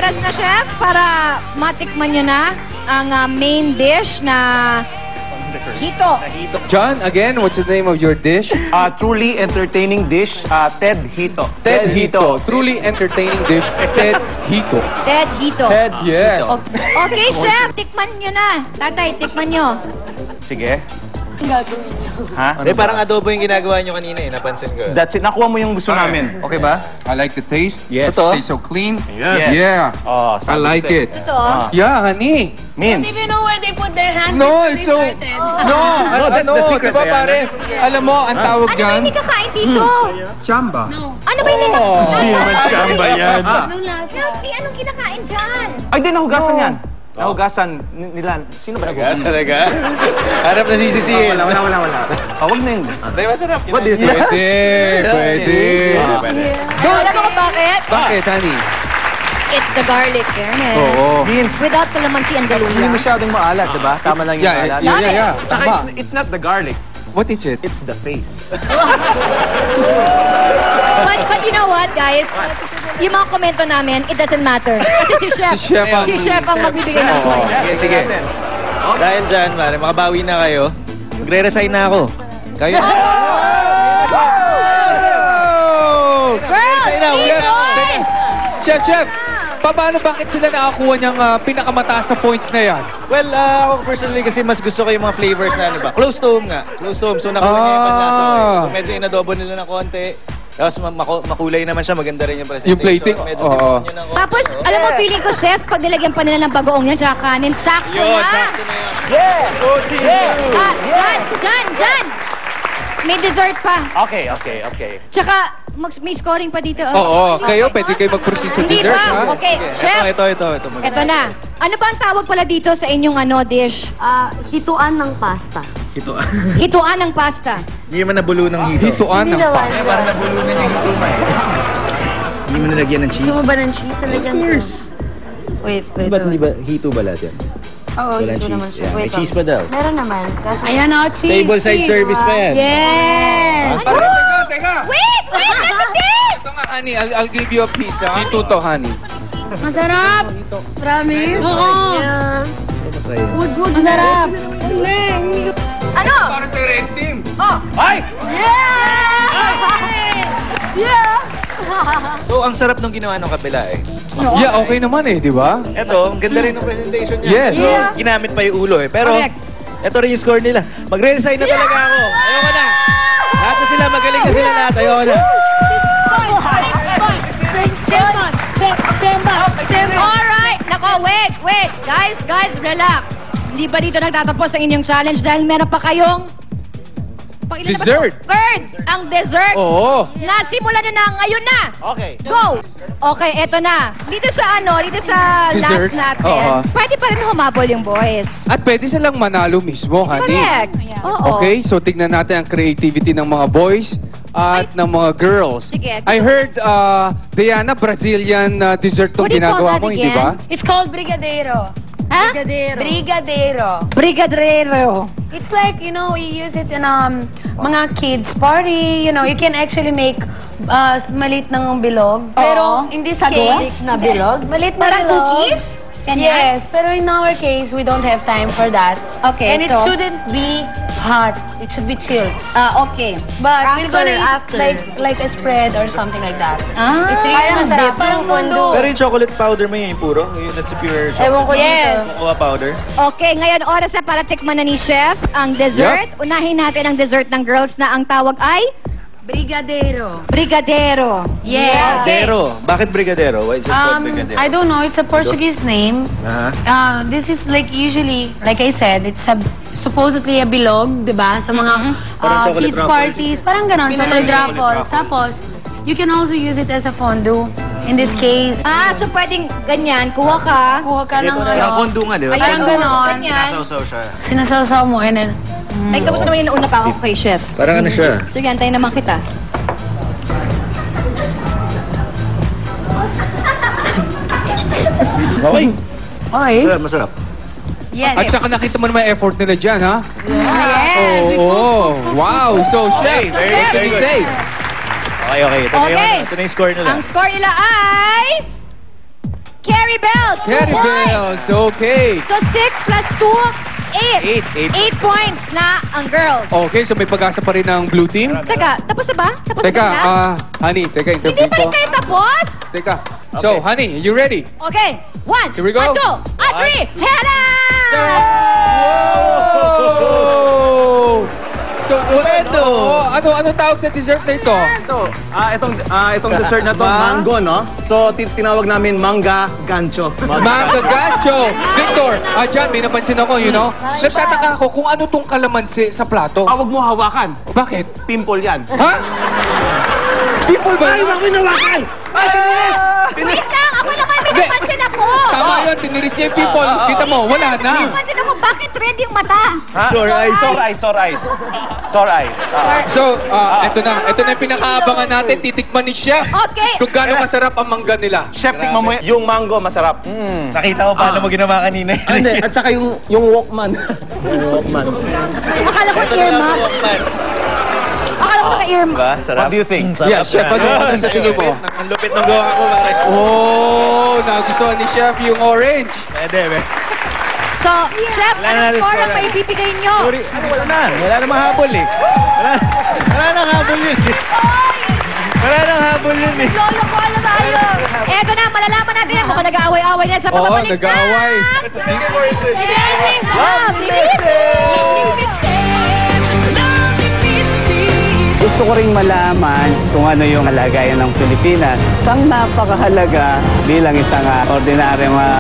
oras na, Chef, para matikman nyo na ang main dish na hito. John, again, what's the name of your dish? Truly entertaining dish, Ted Hito. Ted Hito. Truly entertaining dish, Ted Hito. Ted hito. Ted, yes. Okay, Chef, tikman nyo na. Tatay, tikman nyo. Sige. Ha? Parang adobo yung ginagawa nyo kanina napansin ko. That's it. Nakuha mo yung gusto namin. Okay ba? I like the taste. Yes. Tastes so clean. Yes. Yeah. Oh, I like it. Ito, Yeah, honey. Means. Don't even know where they put their hands. No, it's so... No, that's the secret, diba, pare? Alam mo, ang tawag ano ba dyan? hindi kakain dito? Chamba. Ano ba hindi kakain? Chamba yan. Anong kinakain dyan? Ay, di, nahugasan yan. Nahugasan nila. Sino ba nahugasan? Talaga? Harap na sisisihin. Wala. Huwag na yun. Hindi, masarap. Pwede. Alam mo kung bakit? Bakit, honey? It's the garlic, fairness. Oo. Beans. Without calamansi and Hindi daluya. masyadong maalat, diba? Tama lang yung maalat. Yeah. Tsaka it's not the garlic. What is it? It's the face. But you know what, guys? Yung mga komento namin, it doesn't matter. Kasi si Chef ang magbibigay ng points. Sige. Dahil dyan, pare, makabawi na kayo. Magre-resign na ako. Kayo. Girl, 3 points! Chef, bakit sila nakakuha niyang pinakamataas na points na yan? Well, ako personally kasi mas gusto ko yung mga flavors na ano ba. Close to home nga. Close to home. So nakuha niya yung panlasa ko. So medyo inadobo nila ng konti. Tapos makulay naman siya. Maganda rin yung presentation. Yung plating, Medyo oo. tinapon niyo ng konti. Tapos, alam mo, feeling ko, Chef, pag nilagyan pa nila ng bagoong yan, tsaka kanin, sakto Yun, na. sakto na yun. Dyan! May dessert pa. Okay. Tsaka, may scoring pa dito. Oo, pwede kayo mag-proceed sa Hindi dessert, ba? ha? Okay, Chef, Ito. ito na. Ano ba ang tawag pala dito sa inyong dish? Hituan ng pasta. Hito. Hituan ng pasta. Hindi naman nabulo ng hito. Hituan ng pasta. Parang nabulo na yung hito mo Hindi mo nalagyan ng cheese. Gusto mo ba ng cheese? Of course. Wait. Ba't hindi ba hito ba lahat yan? Oo, Walang hito cheese. naman siya. Yeah, may Wait, cheese pa daw. Meron naman. Ayan o, cheese. Table side service pa yan. Yes! Teka! Wait! What's this? Ito nga, honey. I'll give you a piece, ha? Dito to, honey. Masarap! Promise? Oo! Good. Masarap! Ano? Para sa red team. Oh, Ay! Yeah! So, ang sarap nung ginawa ng kabila eh. Yeah, okay naman eh, di ba? Eto, ang ganda rin ng presentation niya. Yes. So, ginamit pa yung ulo eh. Pero, Correct. eto rin yung score nila. Magre-resign na talaga ako. Ayoko na. Lahat na sila, magaling na sila lahat. Ayoko na. alright. Nako, wait. Guys, relax. Hindi ba dito nagtatapos ang inyong challenge dahil meron pa kayong... Ilan na ba Dessert. to? Third, ang dessert. Oo. Nasimulan na ngayon na. Okay. Go! Okay, eto na. Dito sa Dessert? last natin, Oo. pwede pa rin humabol yung boys. At pwede silang manalo mismo, honey. Correct. Oo. Okay, so tignan natin ang creativity ng mga boys at ng mga girls. Sige. I heard, Diana, Brazilian dessert tong What do you call ginagawa that mo, hindi again? ba? It's called brigadeiro. Ha? Brigadeiro. Brigadero. It's like, you use it in mga kids party. You can actually make malit ng bilog. Pero in this case... na bilog? Malit na Parang bilog. cookies? Ganyan? Yes, pero in our case, we don't have time for that. Okay, And it so- shouldn't be hot. It should be chilled. Okay. But we're gonna eat after. like a spread or something like that. Ah, It's really masarap. Parang mundo. Pero yung chocolate powder mo yung puro? That's a pure chocolate. Ewan ko yes. Cocoa powder? Okay, ngayon oras na para tikman na ni Chef ang dessert. Unahin natin ang dessert ng girls na ang tawag ay Brigadeiro. Brigadero. Yeah. Okay. Brigadero. Bakit brigadero? Why is it called brigadero? I don't know. It's a Portuguese name. This is like usually, like I said, it's supposedly a bilog, di ba? Sa mga Parang chocolate kids ruffles. parties. Parang ganon, chocolate ruffles. Tapos, you can also use it as a fondue. In this case, So pwedeng ganyan, kuha ka. kuha ka ng Parang fondue nga, di ba? Ayan, Parang ganon. ganyan. Sinasawsaw siya. Sinasawsaw mo and then, Ay, kamusta naman yung una pa ako kay Chef? Parang ano siya? Sige, antayin naman kita. Okay. okay. Masarap. Yes. At saka nakita mo naman yung effort nila dyan, ha? Yes. Oo. Wow. So, Chef, very what can good, you very say? Okay. Ito Okay. na yung score nila. Ang score nila ay... Carry Bells, 2 Carry points. Bells, okay. So 6 plus 2, 8. 8 points na ang girls. Okay, so may pag-asa pa rin ng blue team. Teka, tapos na ba? Tapos Teka, na ba? honey, teka, Hindi interview pa rin ko. kayo tapos? Teka. So, honey, you ready? Okay, 1, Here we go. 2, 3, head up! Oh! So, ano tawag sa dessert na ito? Itong dessert na to, mango, no? So, tinawag namin mangga gancho. Manga gancho! Victor, dyan, may napansin ako, you know? Nagtataka ako kung ano tong kalamansi sa plato. Huwag mo hawakan. Bakit? Pimple yan. Ha? People ba? Ay, Huwag mo hinawakan! Wait lang, ako naman may Hindi. napansin ako. Tama yun, tiniris niya yung people. Kita mo, wala na. Napansin ako, bakit red yung mata? Sore eyes. Sore eyes, sore eyes. Sore eyes. So, ito na yung pinakaabangan natin. Titikman ni Chef. Okay. Kung gaano masarap ang mangga nila. Chef, tikman mo yung mango, masarap. Nakita ko paano mo ginawa kanina. Hindi, at saka yung Walkman. Walkman. Akala ko earmuffs. Akala ko naka-earmuffs. Diba? Sarap. What do you think? Yeah, Chef, ano sa tingin mo? Ang lupit ng gawa ko, pare. Oh, nagustuhan ni Chef yung orange. Pwede, So, Chef, Wala na anong natin score score ang yan. maibibigay nyo? Sorry, wala na. Wala na mahabol eh. Wala na habol yun eh. Wala na habol yun eh. Lolo ko, ano tayo? Eto na, malalaman natin yan. Mukhang nag-aaway-aaway na sa mga Oo, baliktad. nag-aaway. Gusto ko ring malaman kung ano yung kalagayan ng Pilipinas. Isang napakahalaga bilang isang ordinaryong